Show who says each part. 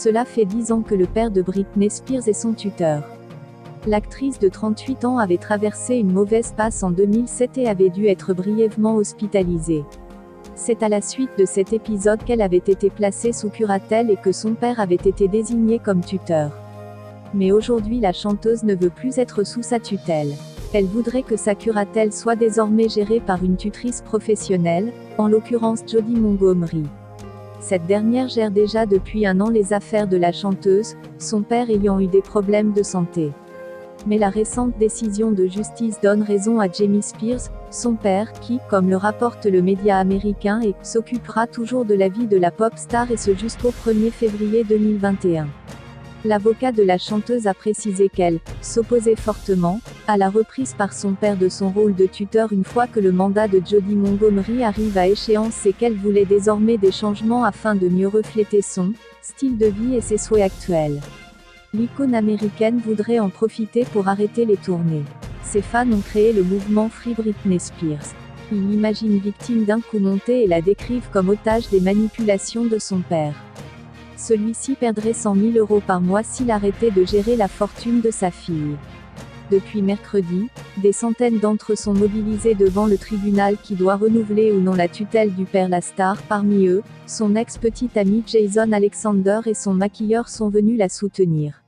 Speaker 1: Cela fait 10 ans que le père de Britney Spears est son tuteur. L'actrice de 38 ans avait traversé une mauvaise passe en 2007 et avait dû être brièvement hospitalisée. C'est à la suite de cet épisode qu'elle avait été placée sous curatelle et que son père avait été désigné comme tuteur. Mais aujourd'hui la chanteuse ne veut plus être sous sa tutelle. Elle voudrait que sa curatelle soit désormais gérée par une tutrice professionnelle, en l'occurrence Jody Montgomery. Cette dernière gère déjà depuis 1 an les affaires de la chanteuse, son père ayant eu des problèmes de santé. Mais la récente décision de justice donne raison à Jamie Spears, son père, qui, comme le rapporte le média américain, s'occupera toujours de la vie de la pop star et ce jusqu'au 1er février 2021. L'avocat de la chanteuse a précisé qu'elle s'opposait fortement à la reprise par son père de son rôle de tuteur une fois que le mandat de Jody Montgomery arrive à échéance et qu'elle voulait désormais des changements afin de mieux refléter son style de vie et ses souhaits actuels. L'icône américaine voudrait en profiter pour arrêter les tournées. Ses fans ont créé le mouvement Free Britney Spears. Ils l'imaginent victime d'un coup monté et la décrivent comme otage des manipulations de son père. Celui-ci perdrait 100 000 € par mois s'il arrêtait de gérer la fortune de sa fille. Depuis mercredi, des centaines d'entre eux sont mobilisés devant le tribunal qui doit renouveler ou non la tutelle du père la star. Parmi eux, son ex-petit ami Jason Alexander et son maquilleur sont venus la soutenir.